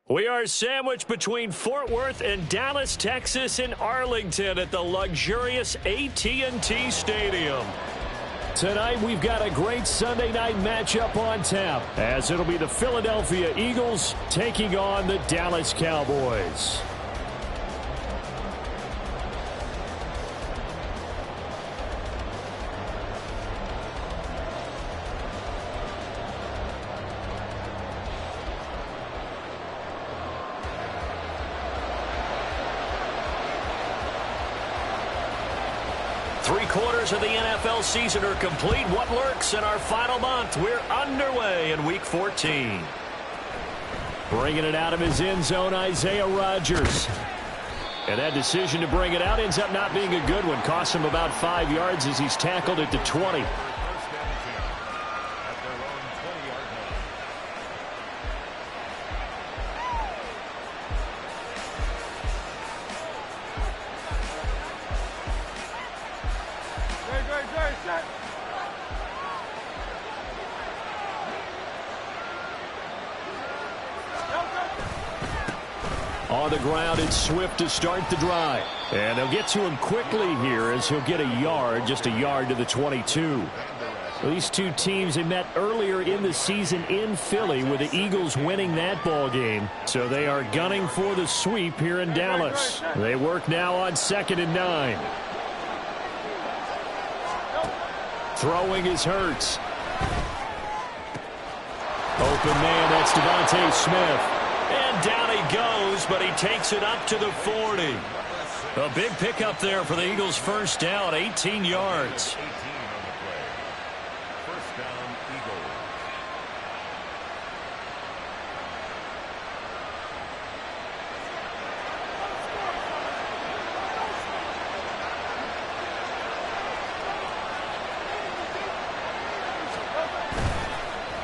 We are sandwiched between Fort Worth and Dallas, Texas, and Arlington at the luxurious AT&T Stadium. Tonight, we've got a great Sunday night matchup on tap, as it'll be the Philadelphia Eagles taking on the Dallas Cowboys. Three-quarters of the NFL season are complete. What lurks in our final month? We're underway in Week 14. Bringing it out of his end zone, Isaiah Rodgers. And that decision to bring it out ends up not being a good one. Costs him about 5 yards as he's tackled at the 20. On the ground, it's Swift to start the drive. And they'll get to him quickly here as he'll get a yard, just a yard to the 22. These two teams had met earlier in the season in Philly with the Eagles winning that ball game. So they are gunning for the sweep here in Dallas. They work now on 2nd and 9. Throwing is Hurts. Open man, that's Devontae Smith. And down he goes, but he takes it up to the 40. A big pickup there for the Eagles' first down, 18 yards. First down, Eagles.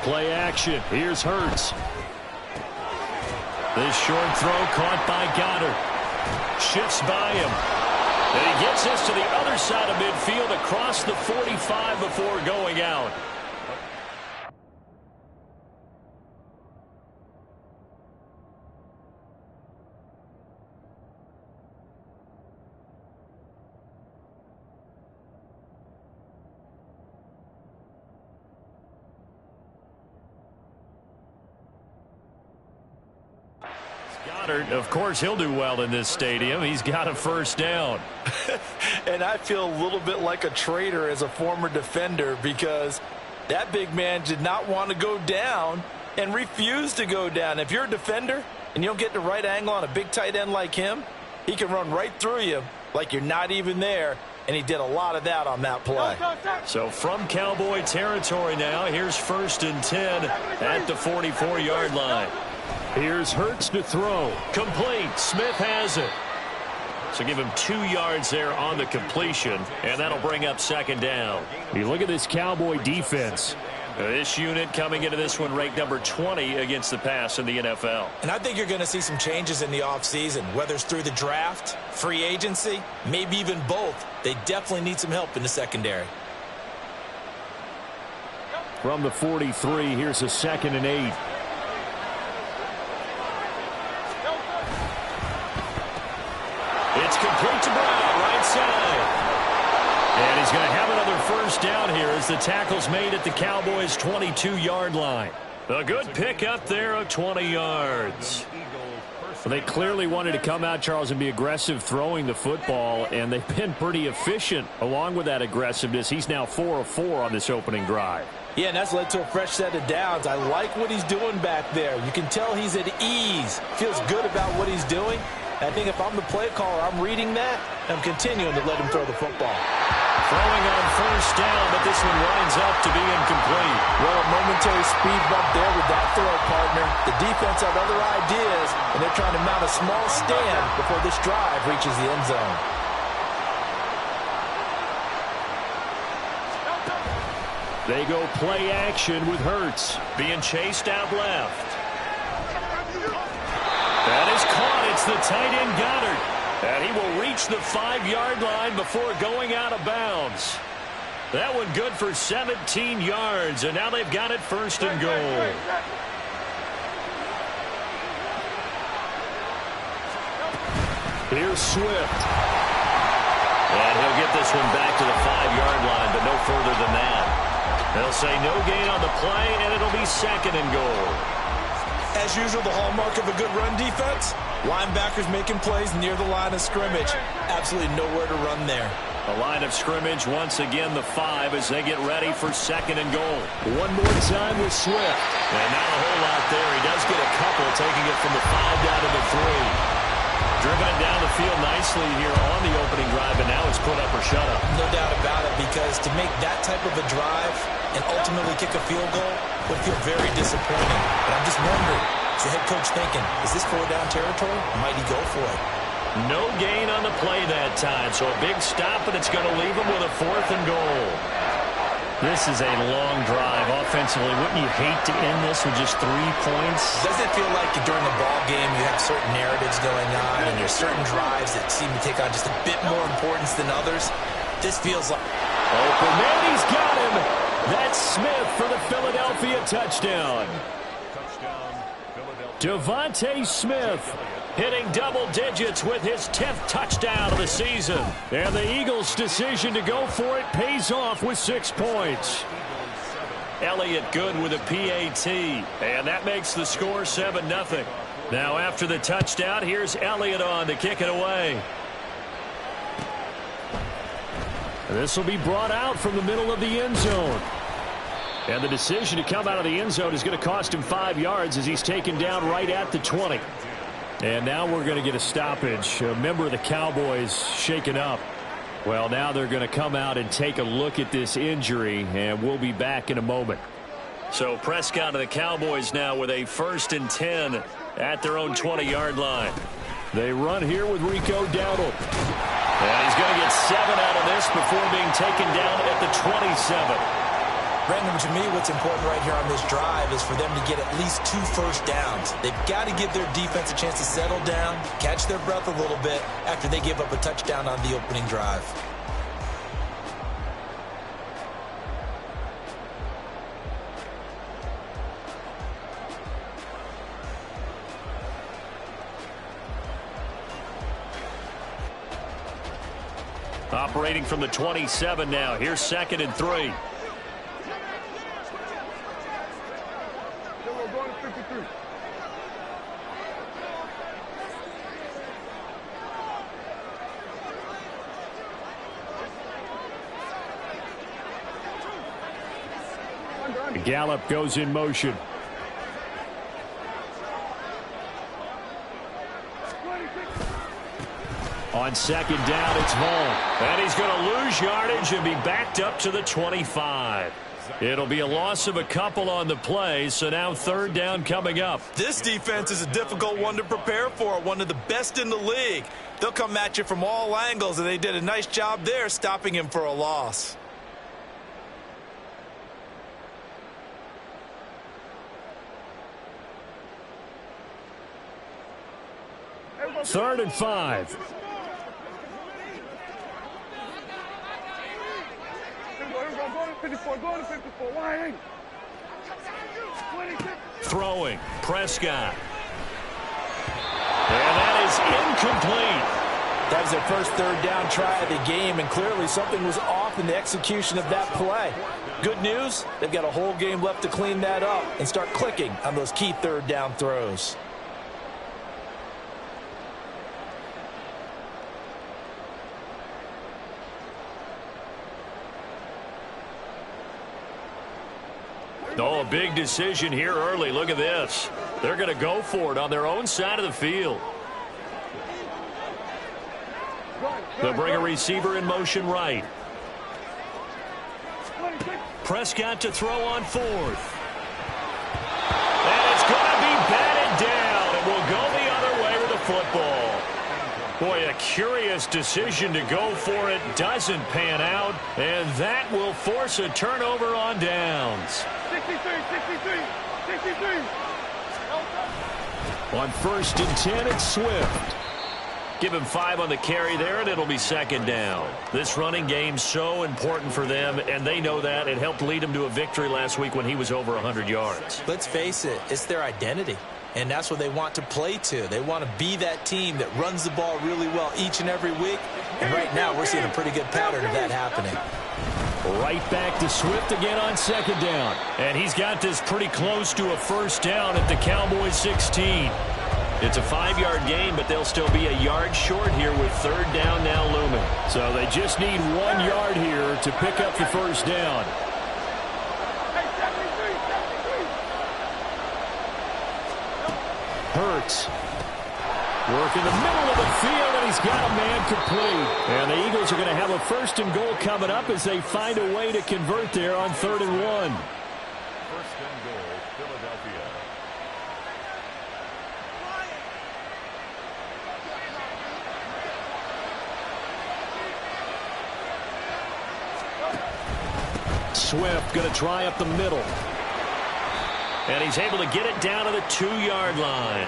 Play action. Here's Hurts. This short throw caught by Goddard. Shifts by him. And he gets this to the other side of midfield across the 45 before going out. Goddard, of course, he'll do well in this stadium. He's got a first down. And I feel a little bit like a traitor as a former defender because that big man did not want to go down and refused to go down. If you're a defender and you don't get the right angle on a big tight end like him, he can run right through you like you're not even there. And he did a lot of that on that play. So from Cowboy territory now, here's 1st and 10 at the 44-yard line. Here's Hurts to throw. Complete. Smith has it. So give him 2 yards there on the completion, and that'll bring up 2nd down. You look at this Cowboy defense. This unit coming into this one ranked number 20 against the pass in the NFL. And I think you're going to see some changes in the offseason, whether it's through the draft, free agency, maybe even both. They definitely need some help in the secondary. From the 43, here's a 2nd and 8. It's complete to Brown, right side. And he's going to have another first down here as the tackle's made at the Cowboys' 22-yard line. A good pickup there of 20 yards. Well, they clearly wanted to come out, Charles, and be aggressive throwing the football, and they've been pretty efficient along with that aggressiveness. He's now 4 of 4 on this opening drive. Yeah, and that's led to a fresh set of downs. I like what he's doing back there. You can tell he's at ease. Feels good about what he's doing. I think if I'm the play caller, I'm reading that, and I'm continuing to let him throw the football. Throwing on first down, but this one winds up to be incomplete. Well, a momentary speed bump there with that throw, partner. The defense have other ideas, and they're trying to mount a small stand before this drive reaches the end zone. They go play action with Hurts. Being chased out left. That is caught. It's the tight end Goddard. And he will reach the 5-yard line before going out of bounds. That one good for 17 yards. And now they've got it 1st and goal. Here's Swift. And he'll get this one back to the 5-yard line, but no further than that. They'll say no gain on the play, and it'll be 2nd and goal. As usual, the hallmark of a good run defense, linebackers making plays near the line of scrimmage. Absolutely nowhere to run there. A line of scrimmage, once again the 5 as they get ready for 2nd and goal. One more time with Swift. And not a whole lot there. He does get a couple, taking it from the 5 down to the 3. Driven it down the field nicely here on the opening drive, and now it's put up or shut up. No doubt about it, because to make that type of a drive and ultimately kick a field goal would feel very disappointing. But I'm just wondering, is the head coach thinking, is this 4-down territory? Might he go for it? No gain on the play that time, so a big stop, and it's going to leave him with a 4th and goal. This is a long drive offensively. Wouldn't you hate to end this with just 3 points? Doesn't it feel like during a ball game you have certain narratives going on and there's certain drives that seem to take on just a bit more importance than others? This feels like... Open man, he's got him. That's Smith for the Philadelphia touchdown. Devontae Smith hitting double digits with his 10th touchdown of the season. And the Eagles' decision to go for it pays off with 6 points. Elliott good with a PAT. And that makes the score 7-0. Now after the touchdown, here's Elliott on to kick it away. This will be brought out from the middle of the end zone. And the decision to come out of the end zone is going to cost him 5 yards as he's taken down right at the 20. And now we're going to get a stoppage. A member of the Cowboys shaken up. Well, now they're going to come out and take a look at this injury, and we'll be back in a moment. So Prescott and the Cowboys now with a 1st and 10 at their own 20-yard line. They run here with Rico Dowdle. And he's going to get 7 out of this before being taken down at the 27. Brandon, to me, what's important right here on this drive is for them to get at least 2 first downs. They've got to give their defense a chance to settle down, catch their breath a little bit after they give up a touchdown on the opening drive. Operating from the 27 now. Here's 2nd and 3. Gallup goes in motion. On 2nd down, it's Vaughn. And he's going to lose yardage and be backed up to the 25. It'll be a loss of a couple on the play, so now 3rd down coming up. This defense is a difficult one to prepare for, one of the best in the league. They'll come at you from all angles, and they did a nice job there stopping him for a loss. Third and 5. Throwing, Prescott. And that is incomplete. That was their first 3rd down try of the game, and clearly something was off in the execution of that play. Good news, they've got a whole game left to clean that up and start clicking on those key 3rd down throws. Oh, a big decision here early. Look at this. They're going to go for it on their own side of the field. They'll bring a receiver in motion right. Prescott to throw on 4th. And it's going to be batted down. It will go the other way with the football. Boy, a curious decision to go for it. Doesn't pan out. And that will force a turnover on downs. 63. On 1st and 10, it's Swift. Give him 5 on the carry there, and it'll be 2nd down. This running game's so important for them, and they know that. It helped lead them to a victory last week when he was over 100 yards. Let's face it, it's their identity. And that's what they want to play to. They want to be that team that runs the ball really well each and every week. And right now, we're seeing a pretty good pattern of that happening. Right back to Swift again on second down. And he's got this pretty close to a first down at the Cowboys 16. It's a 5-yard gain, but they'll still be a yard short here with third down now looming. So they just need 1 yard here to pick up the first down. Hurts. Work in the middle of the field, and he's got a man complete. And the Eagles are going to have a first and goal coming up as they find a way to convert there on 3rd and 1. First and goal, Philadelphia. Swift going to try up the middle. And he's able to get it down to the 2-yard line.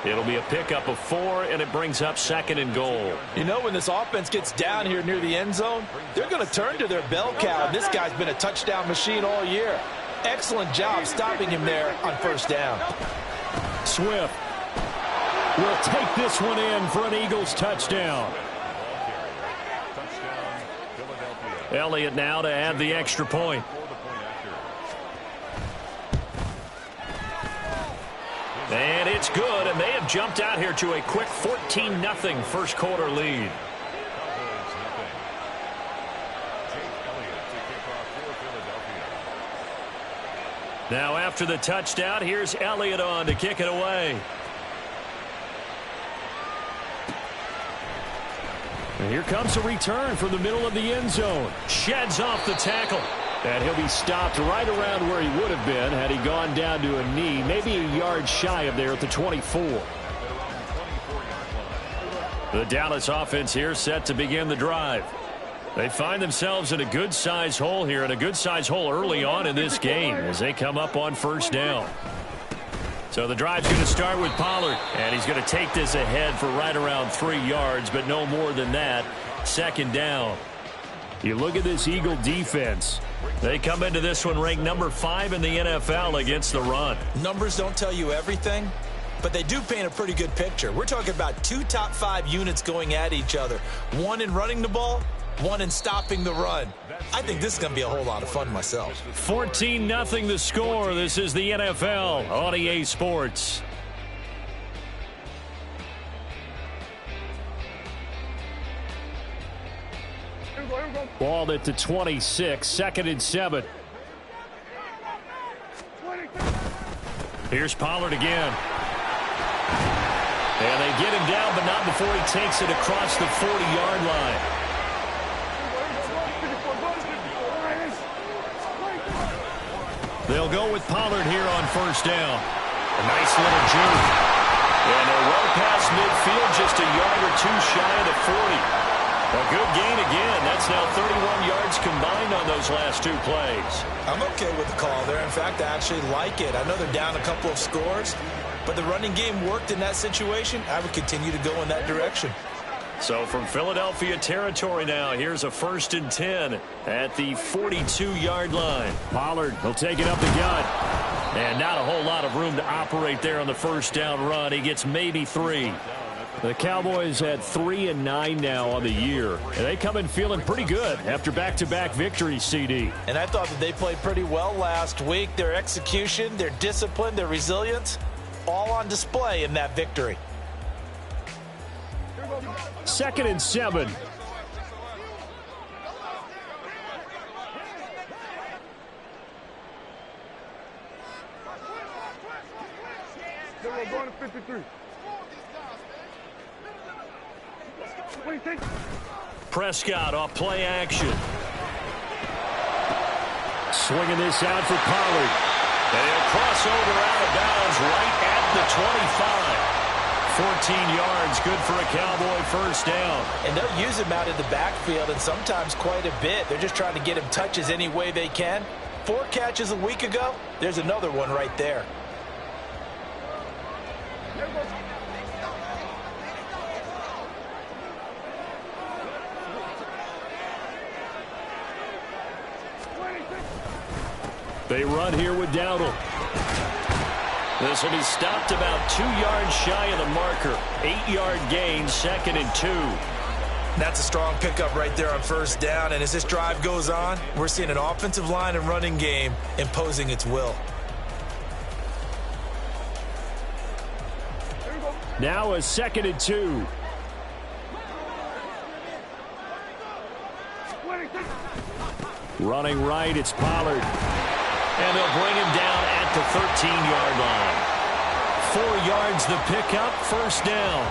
It'll be a pickup of 4, and it brings up 2nd and goal. You know, when this offense gets down here near the end zone, they're going to turn to their bell cow. This guy's been a touchdown machine all year. Excellent job stopping him there on first down. Swift will take this one in for an Eagles touchdown. Elliott now to add the extra point. And it's good, and they have jumped out here to a quick 14-0 first quarter lead. Now after the touchdown, here's Elliott on to kick it away. And here comes a return from the middle of the end zone. Sheds off the tackle. And he'll be stopped right around where he would have been had he gone down to a knee, maybe a yard shy of there at the 24. The Dallas offense here set to begin the drive. They find themselves in a good-sized hole here, and a good-sized hole early on in this game as they come up on first down. So the drive's going to start with Pollard, and he's going to take this ahead for right around 3 yards, but no more than that. 2nd down. You look at this Eagle defense. They come into this one ranked number 5 in the NFL against the run. Numbers don't tell you everything, but they do paint a pretty good picture. We're talking about 2 top 5 units going at each other. 1 in running the ball, 1 in stopping the run. I think this is going to be a whole lot of fun myself. 14-0 the score. This is the NFL on EA Sports. Ball at the 26, 2nd and 7. Here's Pollard again. And they get him down, but not before he takes it across the 40-yard line. They'll go with Pollard here on first down. A nice little juke. And they're well past midfield, just a yard or 2 shy of the 40. A good gain again. That's now 31 yards combined on those last 2 plays. I'm okay with the call there. In fact, I actually like it. I know they're down a couple of scores, but the running game worked in that situation. I would continue to go in that direction. So from Philadelphia territory now, here's a 1st and 10 at the 42-yard line. Pollard will take it up the gut. And not a whole lot of room to operate there on the first down run. He gets maybe 3. The Cowboys at 3-9 now on the year. And they come in feeling pretty good after back-to-back victories, CD. And I thought that they played pretty well last week. Their execution, their discipline, their resilience, all on display in that victory. 2nd and 7. We're going to 53. Prescott off play action. Swinging this out for Pollard. And he'll cross over out of bounds right at the 25. 14 yards, good for a Cowboy first down. And they'll use him out in the backfield, and sometimes quite a bit. They're just trying to get him touches any way they can. 4 catches a week ago. There's another one right there. They run here with Dowdle. This will be stopped about 2 yards shy of the marker. 8-yard gain, 2nd and 2. That's a strong pickup right there on first down. And as this drive goes on, we're seeing an offensive line and running game imposing its will. Now a 2nd and 2. Running right, it's Pollard. And they'll bring him down at the 13-yard line. 4 yards the pickup, first down.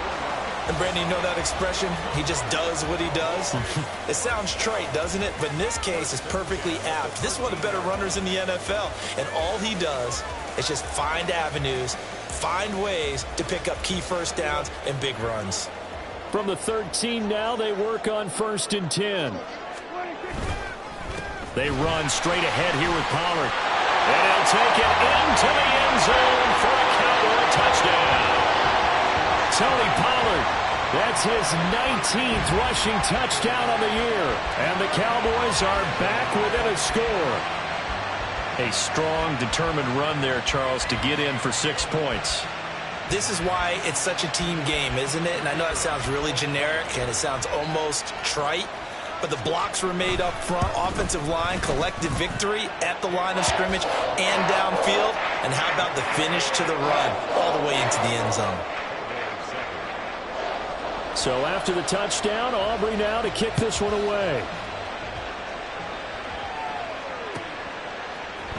And Brandon, you know that expression? He just does what he does. It sounds trite, doesn't it? But in this case, it's perfectly apt. This is one of the better runners in the NFL. And all he does is just find avenues, find ways to pick up key first downs and big runs. From the 13 now, they work on 1st and 10. They run straight ahead here with Pollard. And he'll take it into the end zone for a Cowboy touchdown. Tony Pollard, that's his 19th rushing touchdown on the year. And the Cowboys are back within a score. A strong, determined run there, Charles, to get in for 6 points. This is why it's such a team game, isn't it? And I know that sounds really generic and it sounds almost trite. But the blocks were made up front, offensive line, collective victory at the line of scrimmage and downfield. And how about the finish to the run all the way into the end zone? So after the touchdown, Aubrey now to kick this one away.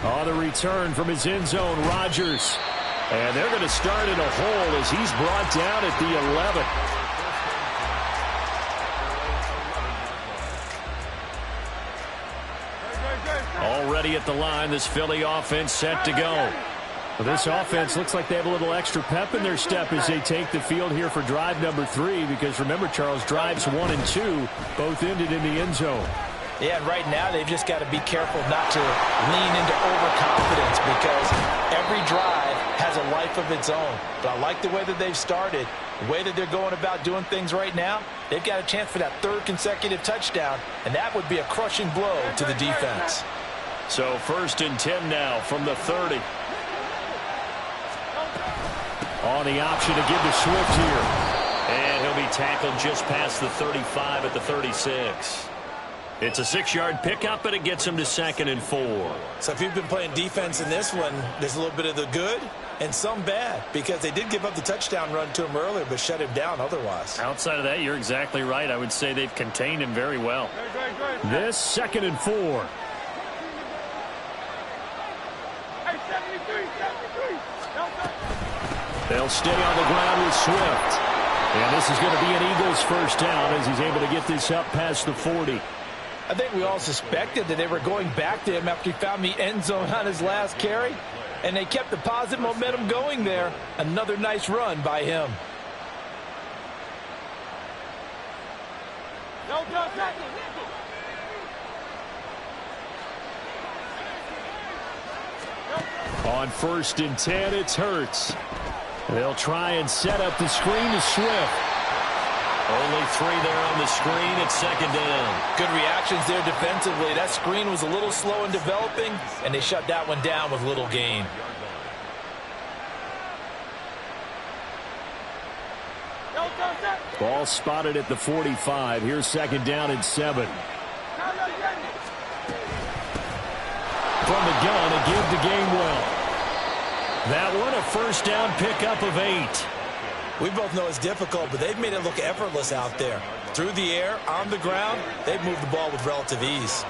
On the return from his end zone, Rodgers. And they're going to start in a hole as he's brought down at the 11. Already at the line, this Philly offense set to go. Well, this offense looks like they have a little extra pep in their step as they take the field here for drive number 3. Because remember, Charles, drives 1 and 2 both ended in the end zone. Yeah, and right now they've just got to be careful not to lean into overconfidence because every drive has a life of its own. But I like the way that they've started, the way that they're going about doing things right now. They've got a chance for that 3rd consecutive touchdown, and that would be a crushing blow to the defense. So 1st and 10 now from the 30. On the option to give to Swift here. And he'll be tackled just past the 35 at the 36. It's a 6-yard pickup, but it gets him to 2nd and 4. So if you've been playing defense in this one, there's a little bit of the good and some bad because they did give up the touchdown run to him earlier but shut him down otherwise. Outside of that, you're exactly right. I would say they've contained him very well. This 2nd and 4. They'll stay on the ground with Swift. And this is going to be an Eagles first down as he's able to get this up past the 40. I think we all suspected that they were going back to him after he found the end zone on his last carry. And they kept the positive momentum going there. Another nice run by him. On 1st and 10, it's Hurts. They'll try and set up the screen to Swift. Only 3 there on the screen. It's 2nd down. Good reactions there defensively. That screen was a little slow in developing, and they shut that one down with little gain. Ball spotted at the 45. Here's 2nd down and 7. From the gun, a give to Gainwell. That one, a first down pickup of 8. We both know it's difficult, but they've made it look effortless out there. Through the air, on the ground, they've moved the ball with relative ease.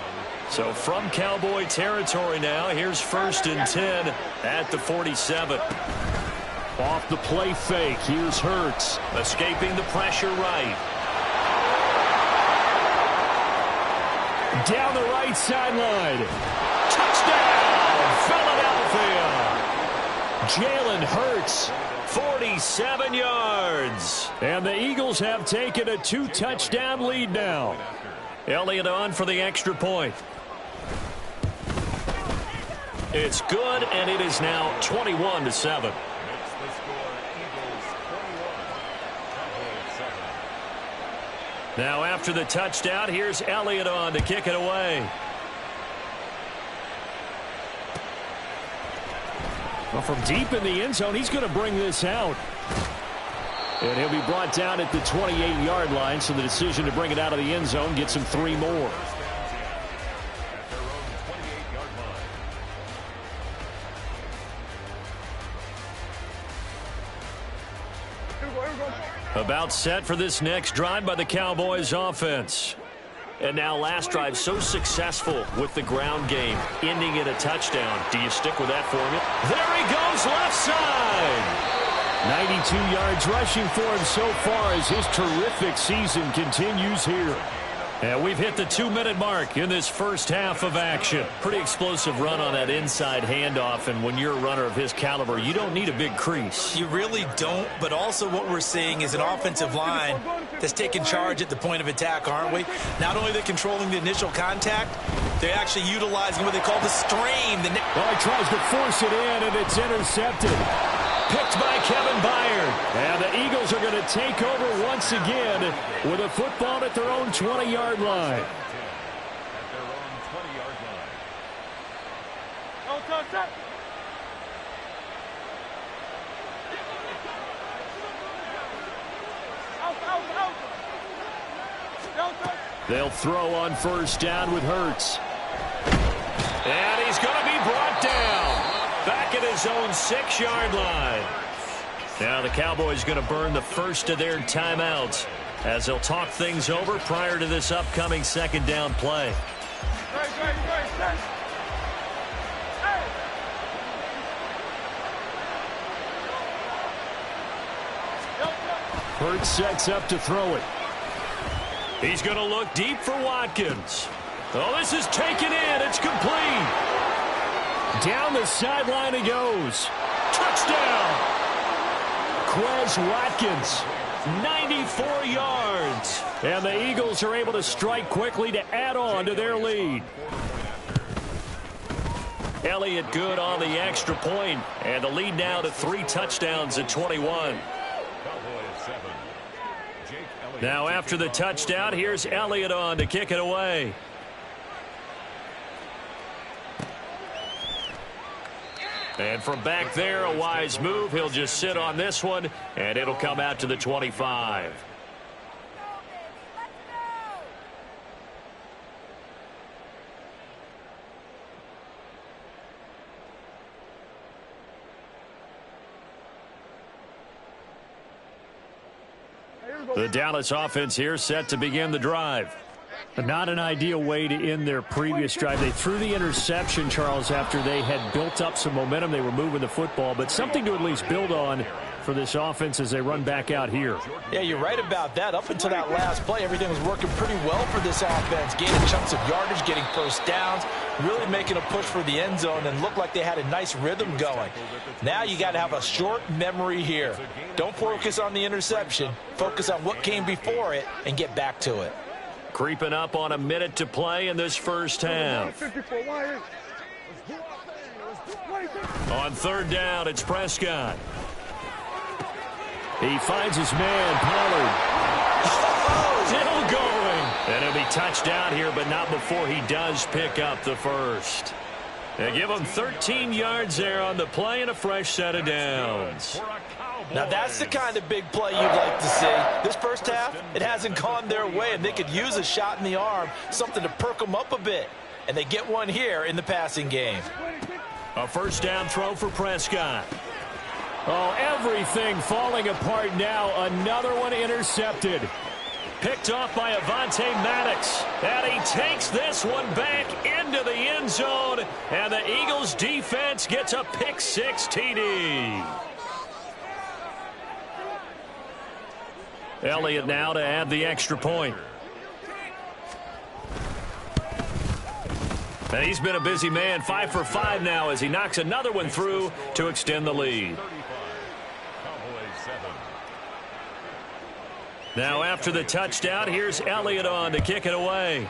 So from Cowboy territory now, here's 1st and 10 at the 47. Off the play fake, here's Hurts. Escaping the pressure right. Down the right sideline. Touchdown, Philadelphia. Jalen Hurts, 47 yards. And the Eagles have taken a 2-touchdown lead now. Elliott on for the extra point. It's good, and it is now 21-7. Now after the touchdown, here's Elliott on to kick it away. Well, from deep in the end zone, he's going to bring this out. And he'll be brought down at the 28-yard line, so the decision to bring it out of the end zone gets him 3 more. About set for this next drive by the Cowboys offense. And now last drive so successful with the ground game, ending in a touchdown. Do you stick with that formula? There he goes, left side. 92 yards rushing for him so far as his terrific season continues here. And we've hit the 2-minute mark in this first half of action. Pretty explosive run on that inside handoff, and when you're a runner of his caliber, you don't need a big crease. You really don't, but also what we're seeing is an offensive line that's taking charge at the point of attack, aren't we? Not only they're controlling the initial contact, they're actually utilizing what they call the stream. Well, he tries to force it in, and it's intercepted. Picked by Kevin Byard. And the Eagles are going to take over once again with a football at their own 20-yard line. At their own 20-yard line. They'll throw on first down with Hurts. And he's going to be brought down. Back at his own 6-yard line. Now the Cowboys going to burn the first of their timeouts as they'll talk things over prior to this upcoming second down play. Hurts sets up to throw it. He's going to look deep for Watkins. Oh, this is taken in. It's complete. Down the sideline he goes. Touchdown. Quez Watkins, 94 yards. And the Eagles are able to strike quickly to add on to their lead. Elliott good on the extra point, and the lead now to 3 touchdowns at 21. Now after the touchdown, here's Elliott on to kick it away. And from back there, a wise move. He'll just sit on this one, and it'll come out to the 25. The Dallas offense here set to begin the drive. Not an ideal way to end their previous drive. They threw the interception, Charles, after they had built up some momentum. They were moving the football, but something to at least build on for this offense as they run back out here. Yeah, you're right about that. Up until that last play, everything was working pretty well for this offense. Gaining chunks of yardage, getting first downs, really making a push for the end zone, and looked like they had a nice rhythm going. Now you got to have a short memory here. Don't focus on the interception. Focus on what came before it and get back to it. Creeping up on a minute to play in this first half. On third down, it's Prescott. He finds his man, Pollard. Still going. And it'll be touchdown here, but not before he does pick up the first. They give him 13 yards there on the play and a fresh set of downs. Now that's the kind of big play you'd like to see. This first half, it hasn't gone their way, and they could use a shot in the arm, something to perk them up a bit. And they get one here in the passing game. A first down throw for Prescott. Oh, everything falling apart now. Another one intercepted. Picked off by Avonte Maddox. And he takes this one back into the end zone. And the Eagles defense gets a pick six TD. Elliott now to add the extra point. And he's been a busy man, 5 for 5 now as he knocks another one through to extend the lead. Now after the touchdown, here's Elliott on to kick it away.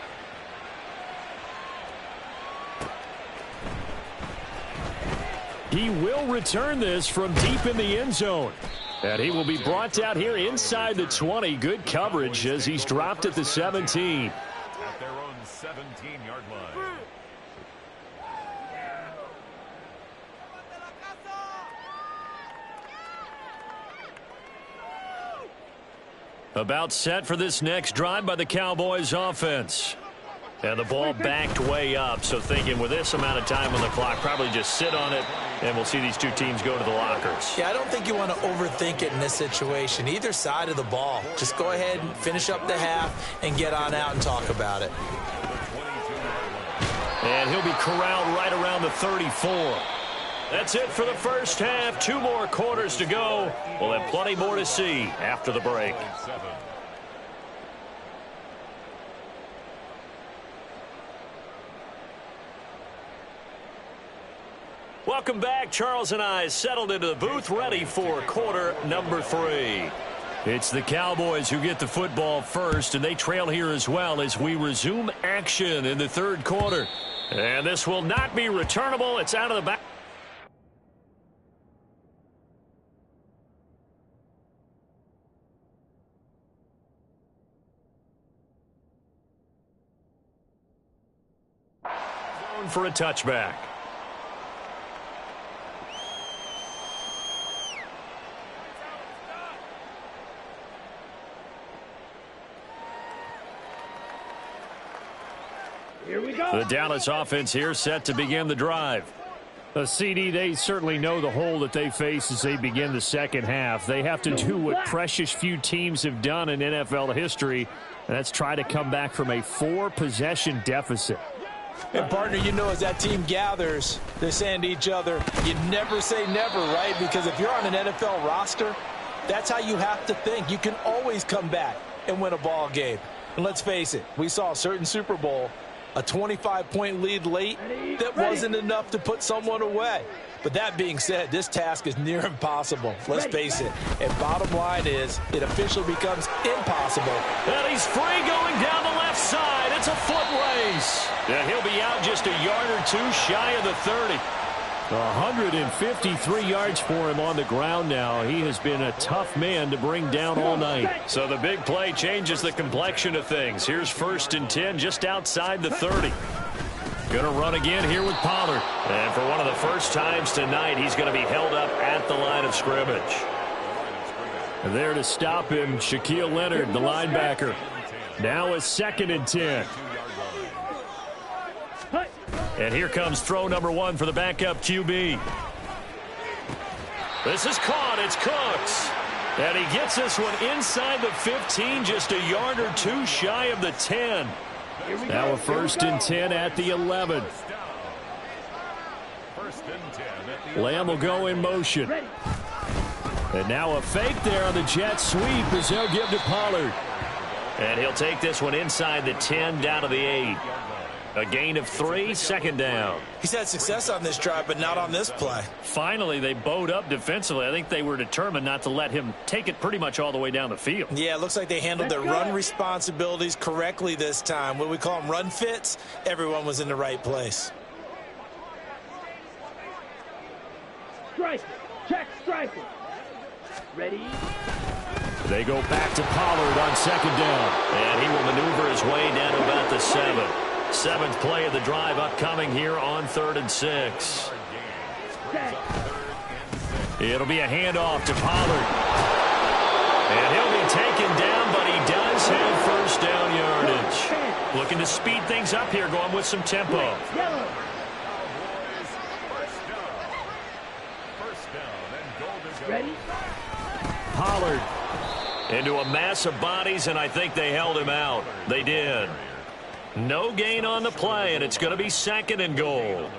He will return this from deep in the end zone. And he will be brought down here inside the 20. Good coverage as he's dropped at the 17. At their own 17-yard line. About set for this next drive by the Cowboys offense. And the ball backed way up, so thinking with this amount of time on the clock, probably just sit on it, and we'll see these two teams go to the lockers. Yeah, I don't think you want to overthink it in this situation. Either side of the ball. Just go ahead and finish up the half and get on out and talk about it. And he'll be corralled right around the 34. That's it for the first half. 2 more quarters to go. We'll have plenty more to see after the break. Welcome back. Charles and I settled into the booth, ready for quarter number 3. It's the Cowboys who get the football first, and they trail here as well as we resume action in the third quarter. And this will not be returnable. It's out of the back. For a touchback. Here we go. The Dallas offense here set to begin the drive. CD, they certainly know the hole that they face as they begin the second half. They have to do what precious few teams have done in NFL history, and that's try to come back from a 4-possession deficit. And, partner, you know, as that team gathers, they're saying to each other, you never say never, right? Because if you're on an NFL roster, that's how you have to think. You can always come back and win a ball game. And let's face it, we saw a certain Super Bowl, a 25-point lead late that wasn't enough to put someone away. But that being said, this task is near impossible. Let's face it. And bottom line is, it officially becomes impossible. And he's free going down the left side. It's a foot race. And he'll be out just a yard or two shy of the 30. 153 yards for him on the ground now. He has been a tough man to bring down all night. So the big play changes the complexion of things. Here's 1st and 10 just outside the 30. Going to run again here with Pollard. And for one of the first times tonight, he's going to be held up at the line of scrimmage. And there to stop him, Shaquille Leonard, the linebacker. Now a 2nd and 10. And here comes throw number 1 for the backup QB. This is caught. It's Cooks. And he gets this one inside the 15, just a yard or two shy of the 10. Now a 1st and 10 at the 11. Lamb will go in motion. And now a fake there on the jet sweep as they'll give to Pollard. And he'll take this one inside the 10 down to the 8. A gain of 3, 2nd down. He's had success on this drive, but not on this play. Finally, they bowed up defensively. I think they were determined not to let him take it pretty much all the way down the field. Yeah, it looks like they handled their run responsibilities correctly this time. What we call them run fits, everyone was in the right place. Strike. Check striker. Ready? They go back to Pollard on 2nd down. And he will maneuver his way down to about the 7. 7th play of the drive upcoming here on 3rd and 6. It'll be a handoff to Pollard. And he'll be taken down, but he does have 1st down yardage. Looking to speed things up here, going with some tempo. Ready? Pollard. Into a mass of bodies, and I think they held him out. They did. No gain on the play, and it's going to be 2nd and goal.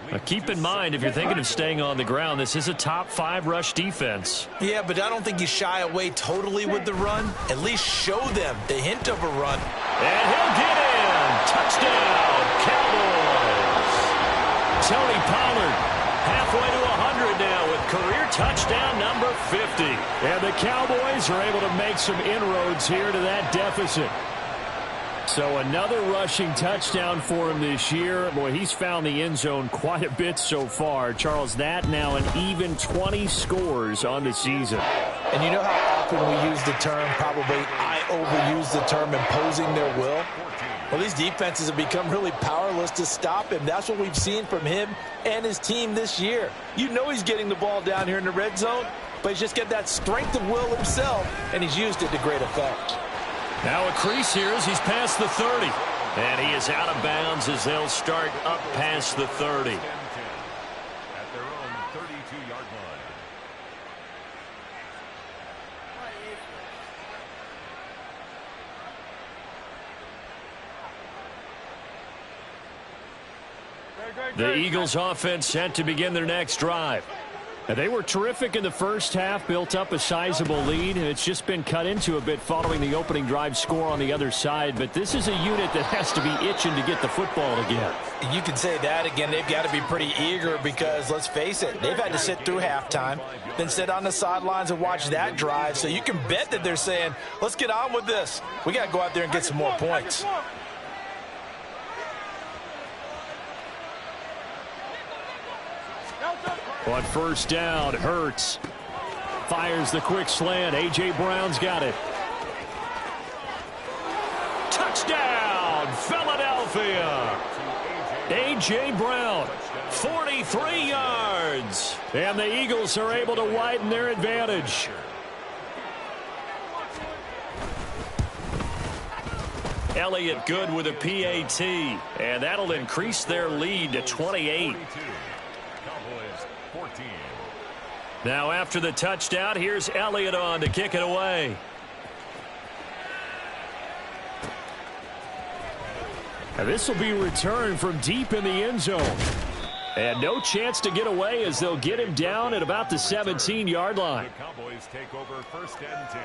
Now keep in mind, if you're thinking of staying on the ground, this is a top 5 rush defense. Yeah, but I don't think you shy away totally with the run. At least show them the hint of a run. And he'll get in. Touchdown, Cowboys. Tony Pollard. Halfway to 100 now with career touchdown number 50. And the Cowboys are able to make some inroads here to that deficit. So another rushing touchdown for him this year. Boy, he's found the end zone quite a bit so far. Charles, that now an even 20 scores on the season. And you know how often we use the term, probably I overuse the term, imposing their will? Well, these defenses have become really powerless to stop him. That's what we've seen from him and his team this year. You know he's getting the ball down here in the red zone. but he's just got that strength of will himself, and he's used it to great effect. Now a crease here as he's past the 30. And he is out of bounds as they'll start up past the 30. At their own 32-yard line. The Eagles offense set to begin their next drive. And they were terrific in the first half, built up a sizable lead, and it's just been cut into a bit following the opening drive score on the other side. But this is a unit that has to be itching to get the football again. You can say that again. They've got to be pretty eager because, let's face it, they've had to sit through halftime, then sit on the sidelines and watch that drive. So you can bet that they're saying, let's get on with this. We got to go out there and get some more points. On first down, Hurts fires the quick slant. A.J. Brown's got it. Touchdown, Philadelphia. A.J. Brown, 43 yards. And the Eagles are able to widen their advantage. Elliott good with a PAT, and that'll increase their lead to 28. Now after the touchdown, here's Elliott on to kick it away. And this will be returned from deep in the end zone. And no chance to get away as they'll get him down at about the 17-yard line. The Cowboys take over 1st and 10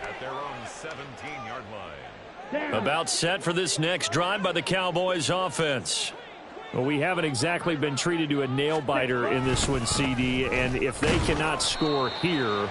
at their own 17-yard line. About set for this next drive by the Cowboys offense. Well, we haven't exactly been treated to a nail-biter in this one, CD, and if they cannot score here,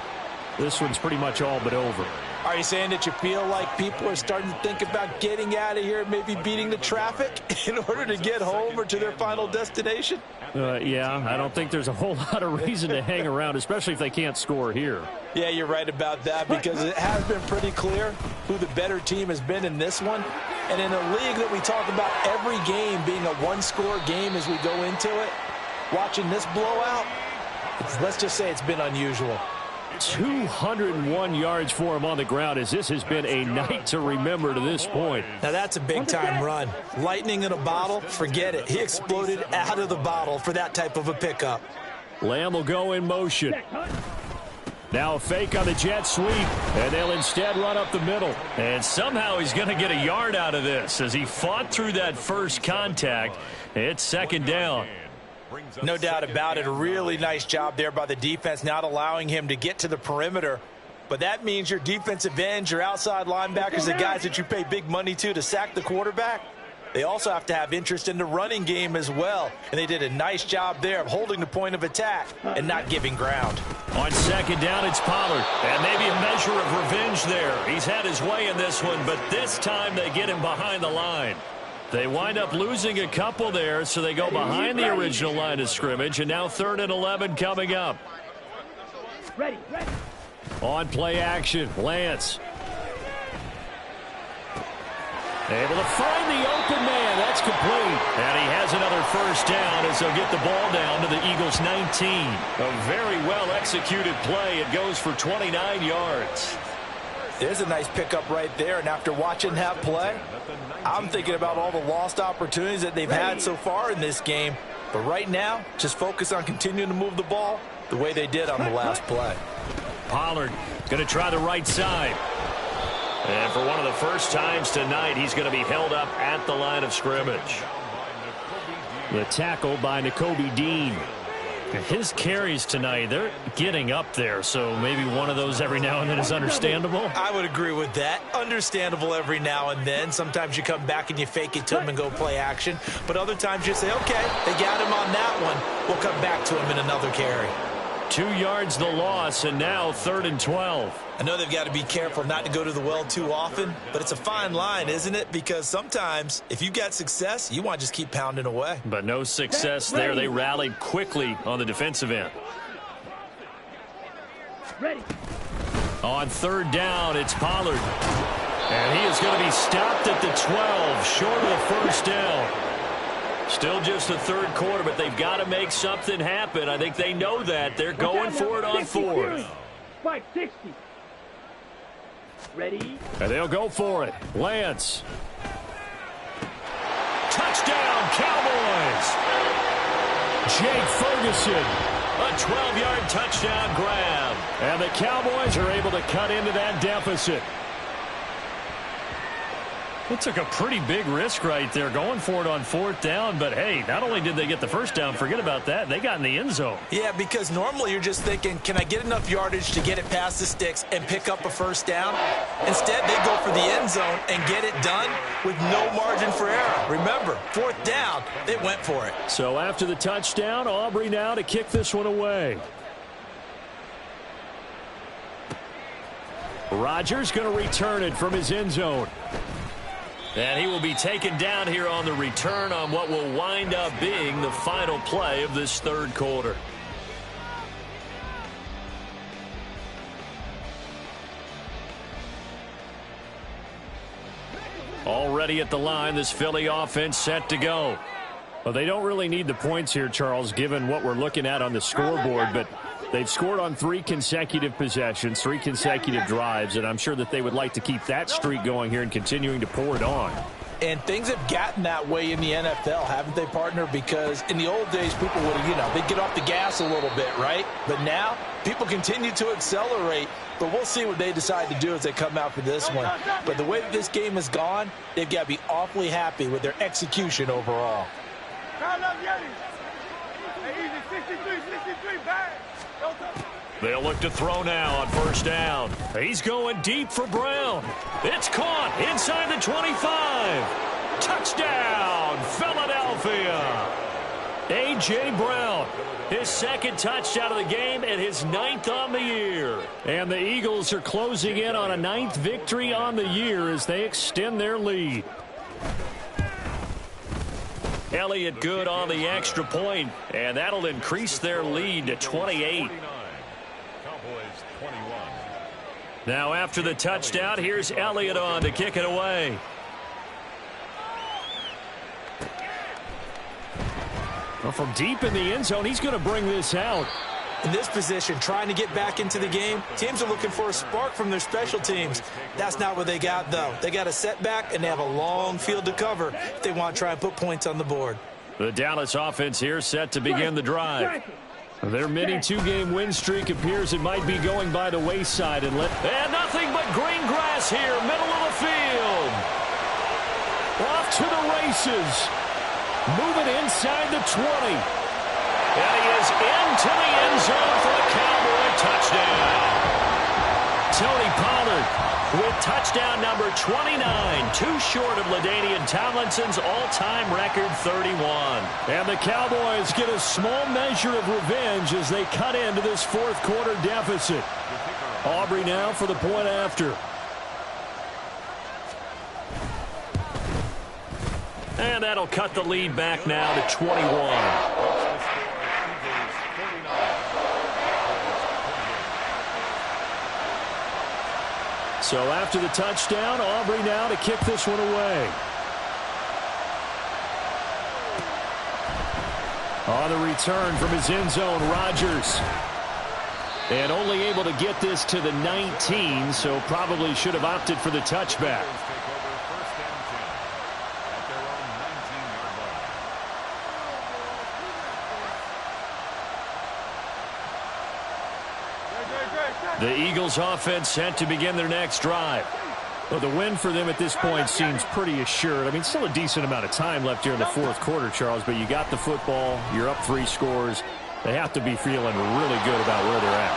this one's pretty much all but over. Are you saying that you feel like people are starting to think about getting out of here, maybe beating the traffic in order to get home or to their final destination? Yeah, I don't think there's a whole lot of reason to hang around, especially if they can't score here. Yeah, you're right about that because it has been pretty clear who the better team has been in this one. And in a league that we talk about every game being a one-score game as we go into it, watching this blowout, let's just say it's been unusual. 201 yards for him on the ground as this has been a night to remember to this point. Now that's a big-time run. Lightning in a bottle, forget it. He exploded out of the bottle for that type of a pickup. Lamb will go in motion. Now a fake on the jet sweep, and they'll instead run up the middle. And somehow he's going to get a yard out of this as he fought through that first contact. It's 2nd down. No doubt about it. A really nice job there by the defense, not allowing him to get to the perimeter. But that means your defensive ends, your outside linebackers, the guys that you pay big money to sack the quarterback, they also have to have interest in the running game as well. And they did a nice job there of holding the point of attack and not giving ground. On 2nd down, it's Pollard. And maybe a measure of revenge there. He's had his way in this one, but this time they get him behind the line. They wind up losing a couple there, so they go behind the original line of scrimmage, and now 3rd and 11 coming up. Ready. On play action, Lance. Able to find the open man. That's complete. And he has another 1st down as they'll get the ball down to the Eagles' 19. A very well-executed play. It goes for 29 yards. There's a nice pickup right there, and after watching that play, I'm thinking about all the lost opportunities that they've had so far in this game. But right now, just focus on continuing to move the ball the way they did on the last play. Pollard going to try the right side. And for one of the first times tonight, he's going to be held up at the line of scrimmage. The tackle by Nakobe Dean. His carries tonight, they're getting up there, so maybe one of those every now and then is understandable. I would agree with that. Understandable every now and then. Sometimes you come back and you fake it to him and go play action. But other times you say, okay, they got him on that one. We'll come back to him in another carry. 2 yards the loss, and now 3rd and 12. I know they've got to be careful not to go to the well too often, but it's a fine line, isn't it? Because sometimes if you got success, you want to just keep pounding away. But no success there. They rallied quickly on the defensive end. Ready. On 3rd down, it's Pollard. And he is going to be stopped at the 12, short of the 1st down. Still just the third quarter, but they've got to make something happen. I think they know that. They're going for it on fourth. 560. Ready? And they'll go for it. Lance. Touchdown, Cowboys! Jake Ferguson. A 12-yard touchdown grab. And the Cowboys are able to cut into that deficit. It took a pretty big risk right there going for it on fourth down. But, hey, not only did they get the first down, forget about that, they got in the end zone. Yeah, because normally you're just thinking, can I get enough yardage to get it past the sticks and pick up a first down? Instead, they go for the end zone and get it done with no margin for error. Remember, fourth down, they went for it. So after the touchdown, Aubrey now to kick this one away. Rodgers going to return it from his end zone. And he will be taken down here on the return on what will wind up being the final play of this third quarter. Already at the line, this Philly offense set to go. Well, they don't really need the points here, Charles, given what we're looking at on the scoreboard, but they've scored on 3 consecutive possessions, 3 consecutive drives, and I'm sure that they would like to keep that streak going here and continuing to pour it on. And things have gotten that way in the NFL, haven't they, partner? Because in the old days, people would, they'd get off the gas a little bit, right? But now, people continue to accelerate. But we'll see what they decide to do as they come out for this one. But the way that this game has gone, they've got to be awfully happy with their execution overall. They'll look to throw now on first down. He's going deep for Brown. It's caught inside the 25. Touchdown, Philadelphia. A.J. Brown, his second touchdown of the game and his 9th on the year. And the Eagles are closing in on a 9th victory on the year as they extend their lead. Elliott good on the extra point, and that'll increase their lead to 28. Now after the touchdown, here's Elliott on to kick it away. Well, from deep in the end zone, he's going to bring this out. In this position, trying to get back into the game, teams are looking for a spark from their special teams. That's not what they got, though. They got a setback, and they have a long field to cover if they want to try and put points on the board. The Dallas offense here set to begin the drive. Their mini 2-game win streak appears it might be going by the wayside. And nothing but green grass here, middle of the field. Off to the races. Moving inside the 20. And he is into the end zone for the Cowboy touchdown. Tony Pollard with touchdown number 29, too short of LaDainian Tomlinson's all-time record 31. And the Cowboys get a small measure of revenge as they cut into this fourth quarter deficit. Aubrey now for the point after. And that'll cut the lead back now to 21. So after the touchdown, Aubrey now to kick this one away. On the return from his end zone, Rodgers. And only able to get this to the 19, so probably should have opted for the touchback. The Eagles offense set to begin their next drive. Well, the win for them at this point seems pretty assured. I mean, still a decent amount of time left here in the fourth quarter, Charles, but you got the football, you're up 3 scores. They have to be feeling really good about where they're at.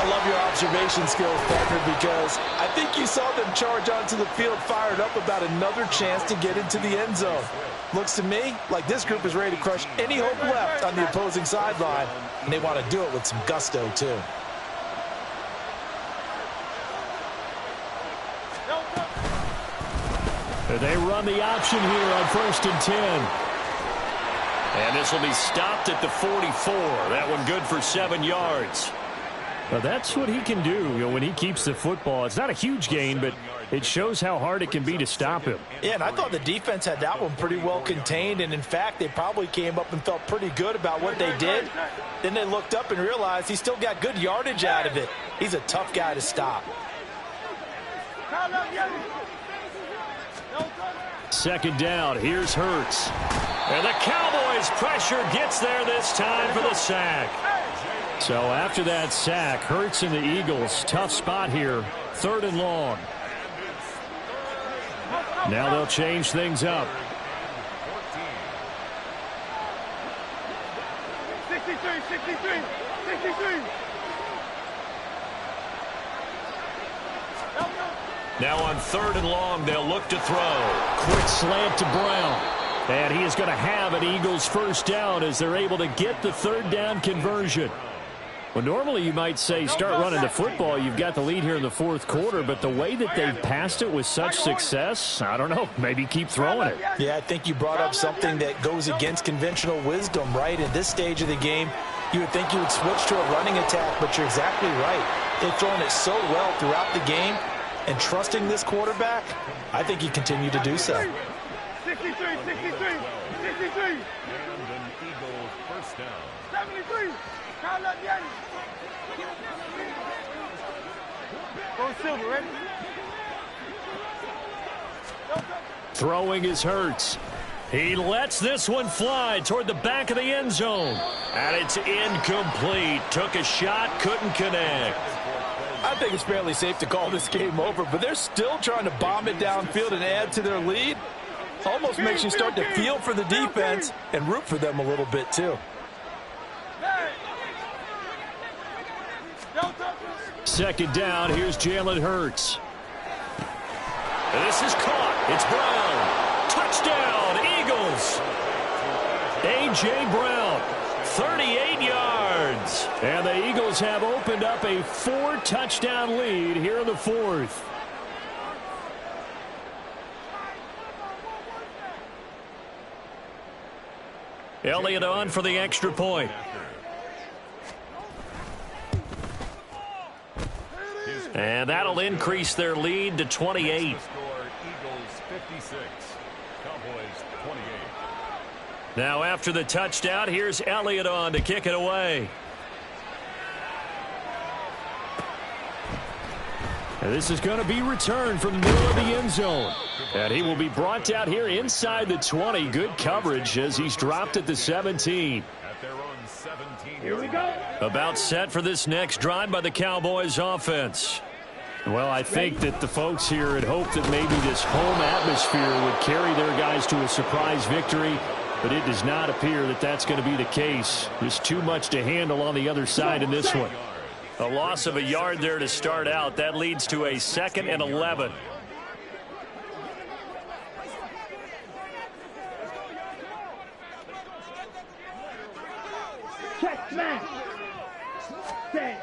I love your observation skills, Patrick, because I think you saw them charge onto the field fired up about another chance to get into the end zone. Looks to me like this group is ready to crush any hope left on the opposing sideline, and they want to do it with some gusto, too. They run the option here on 1st and 10. And this will be stopped at the 44. That one good for 7 yards. Well, that's what he can do, when he keeps the football. It's not a huge gain, but It shows how hard it can be to stop him. Yeah, and I thought the defense had that one pretty well contained, and in fact, they probably came up and felt pretty good about what they did. Then they looked up and realized he still got good yardage out of it. He's a tough guy to stop. Second down, here's Hurts. And the Cowboys' pressure gets there this time for the sack. So after that sack, Hurts and the Eagles, tough spot here, 3rd and long. Now they'll change things up. 63. Now on 3rd and long, they'll look to throw. Quick slant to Brown. And he is going to have an Eagles first down as they're able to get the 3rd down conversion. Well, normally you might say start running the football. You've got the lead here in the 4th quarter, but the way that they've passed it with such success, I don't know, maybe keep throwing it. Yeah, I think you brought up something that goes against conventional wisdom, right? At this stage of the game, you would think you would switch to a running attack, but you're exactly right. They've thrown it so well throughout the game, and trusting this quarterback, I think you continue to do so. 63. And an Eagles first down. 73. Count up, Yanni. Go Silver, ready? Throwing is Hurts. He lets this one fly toward the back of the end zone. And it's incomplete. Took a shot, couldn't connect. I think it's fairly safe to call this game over, but they're still trying to bomb it downfield and add to their lead. Almost makes you start to feel for the defense and root for them a little bit, too. Second down, here's Jalen Hurts. And this is caught. It's Brown. Touchdown, Eagles. A.J. Brown, 38 yards. And the Eagles have opened up a 4-touchdown lead here in the 4th. Elliott on for the extra point. And that'll increase their lead to 28. Eagles 56, Cowboys 28. Now after the touchdown, here's Elliott on to kick it away. And this is going to be returned from the middle of the end zone. And he will be brought down here inside the 20. Good coverage as he's dropped at the 17. At their own 17. Here we go. About set for this next drive by the Cowboys offense. Well, I think that the folks here had hoped that maybe this home atmosphere would carry their guys to a surprise victory, but it does not appear that that's going to be the case. There's too much to handle on the other side in this one. A loss of a yard there to start out. That leads to a 2nd and 11. Check, smash. Stay.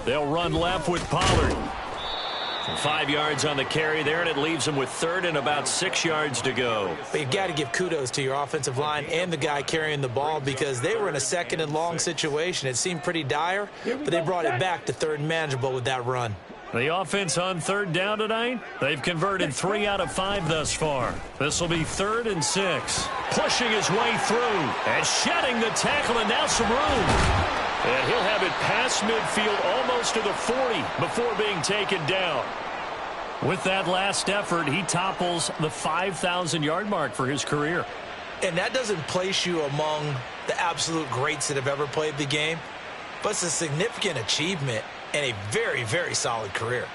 They'll run left with Pollard. 5 yards on the carry there, and it leaves them with 3rd and about 6 yards to go. But you've got to give kudos to your offensive line and the guy carrying the ball because they were in a 2nd and long situation. It seemed pretty dire, but they brought it back to 3rd and manageable with that run. The offense on 3rd down tonight, they've converted 3 out of 5 thus far. This will be 3rd and 6. Pushing his way through and shedding the tackle, and now some room. And he'll have it past midfield almost to the 40 before being taken down. With that last effort, he topples the 5,000-yard mark for his career. And that doesn't place you among the absolute greats that have ever played the game, but it's a significant achievement and a very, very solid career.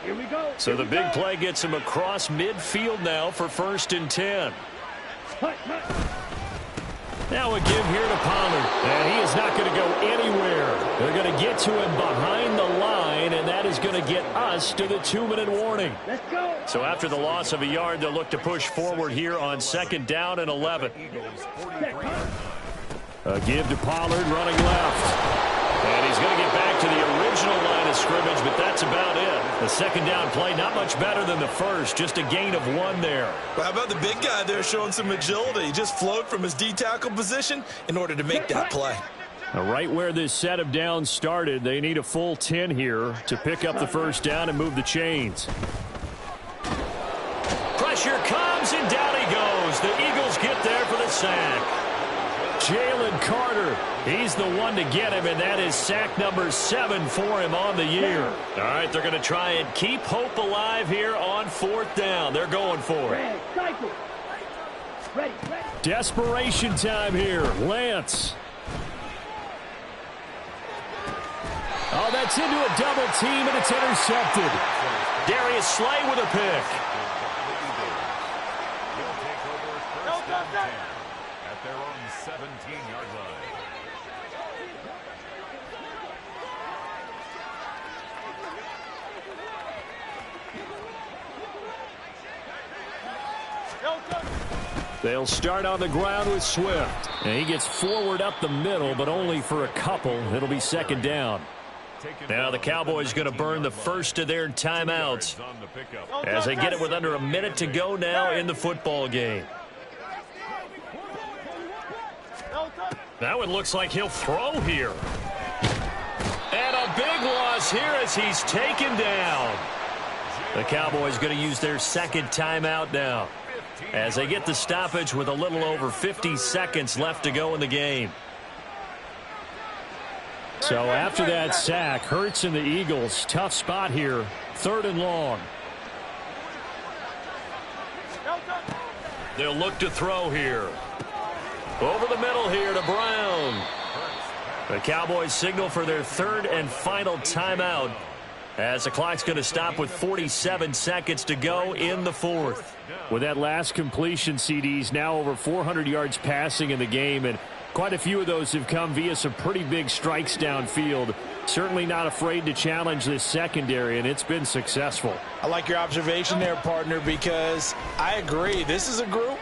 Here we go. So the big play gets him across midfield now for 1st and 10. Now a give here to Pollard. And he is not going to go anywhere. They're going to get to him behind the line, and that is going to get us to the 2-minute warning. Let's go. So after the loss of a yard, they'll look to push forward here on 2nd down and 11. A give to Pollard running left. And he's going to get back to the original line of scrimmage, but that's about it. The 2nd down play, not much better than the first, just a gain of 1 there. Well, how about the big guy there showing some agility? He just flowed from his D-tackle position in order to make that play. Right where this set of downs started, they need a full 10 here to pick up the first down and move the chains. Pressure comes, and down he goes. The Eagles get there for the sack. Jalen Carter, he's the one to get him, and that is sack number 7 for him on the year. All right, they're going to try and keep hope alive here on 4th down. They're going for it. Ready. Desperation time here. Lance. Oh, that's into a double team, and it's intercepted. Darius Slay with a pick. He'll take over first and 10 at their own 17-yard line. They'll start on the ground with Swift. And he gets forward up the middle, but only for a couple. It'll be 2nd down. Now the Cowboys going to burn the first of their timeouts as they get it with under a minute to go now in the football game. That one looks like he'll throw here. And a big loss here as he's taken down. The Cowboys going to use their 2nd timeout now as they get the stoppage with a little over 50 seconds left to go in the game. So after that sack, Hurts and the Eagles, tough spot here, 3rd and long. They'll look to throw here. Over the middle here to Brown. The Cowboys signal for their 3rd and final timeout as the clock's going to stop with 47 seconds to go in the 4th. With that last completion, CD's now over 400 yards passing in the game, and quite a few of those have come via some pretty big strikes downfield. Certainly not afraid to challenge this secondary, and it's been successful. I like your observation there, partner, because I agree. This is a group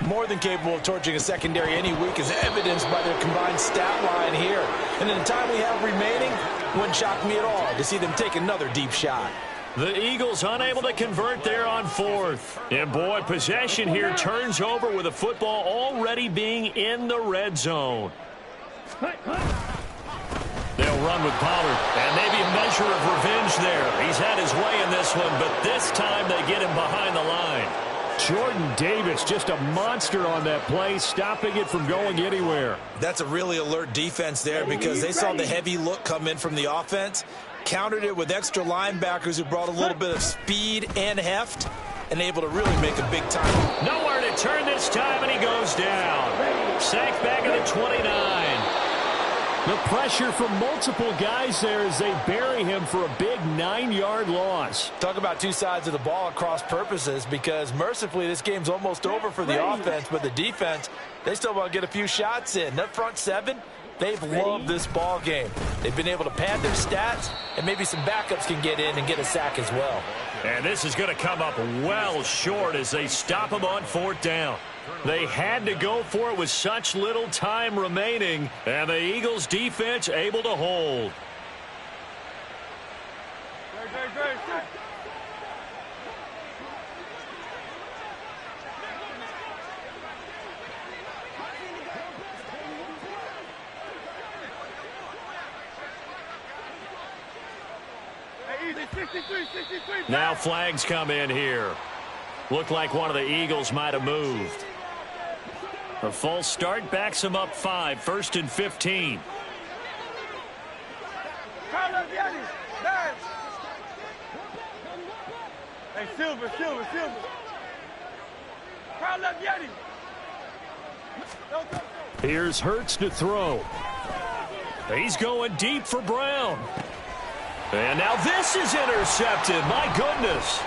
more than capable of torching a secondary any week, as evidenced by their combined stat line here. And in the time we have remaining, wouldn't shock me at all to see them take another deep shot. The Eagles unable to convert there on 4th. And boy, possession here turns over with the football already being in the red zone. They'll run with Pollard, and maybe a measure of revenge there. He's had his way in this one, but this time they get him behind the line. Jordan Davis, just a monster on that play, stopping it from going anywhere. That's a really alert defense there because they saw the heavy look come in from the offense, countered it with extra linebackers who brought a little bit of speed and heft, and able to really make a big time. Nowhere to turn this time, and he goes down. Sacked back at the 29. The pressure from multiple guys there as they bury him for a big 9-yard loss. Talk about two sides of the ball across purposes, because mercifully this game's almost over for the offense, but the defense, they still want to get a few shots in. That front 7, they've loved this ball game. They've been able to pad their stats, and maybe some backups can get in and get a sack as well. And this is going to come up well short as they stop him on 4th down. They had to go for it with such little time remaining, and the Eagles defense able to hold. Now flags come in here. Looked like one of the Eagles might have moved. A false start backs him up 5, 1st and 15. Hey, Silver. Crowd left Yeti. Here's Hurts to throw. He's going deep for Brown. And now this is intercepted. My goodness.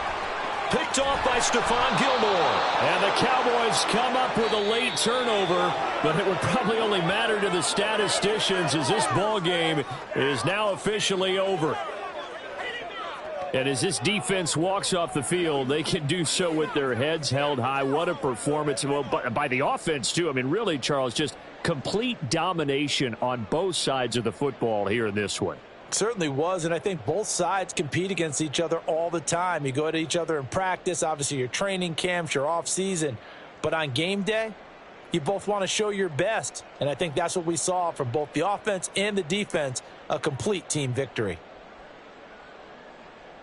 Picked off by Stephon Gilmore. And the Cowboys come up with a late turnover, but it will probably only matter to the statisticians as this ball game is now officially over. And as this defense walks off the field, they can do so with their heads held high. What a performance. Well, by the offense, too. I mean, really, Charles, just complete domination on both sides of the football here in this one. Certainly was, and I think both sides compete against each other all the time. You go at each other in practice, obviously your training camps, your off season, but on game day, you both want to show your best. And I think that's what we saw from both the offense and the defense, a complete team victory.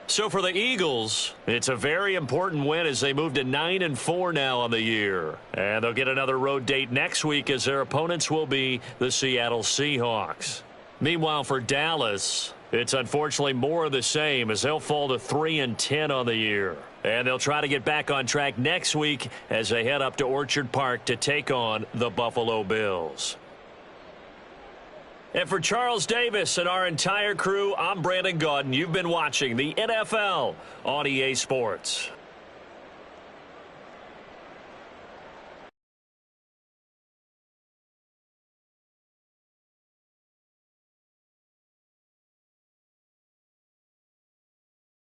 So for the Eagles, it's a very important win as they move to 9-4 now on the year. And they'll get another road date next week as their opponents will be the Seattle Seahawks. Meanwhile, for Dallas, it's unfortunately more of the same as they'll fall to 3-10 on the year. And they'll try to get back on track next week as they head up to Orchard Park to take on the Buffalo Bills. And for Charles Davis and our entire crew, I'm Brandon Gaudin. You've been watching the NFL on EA Sports.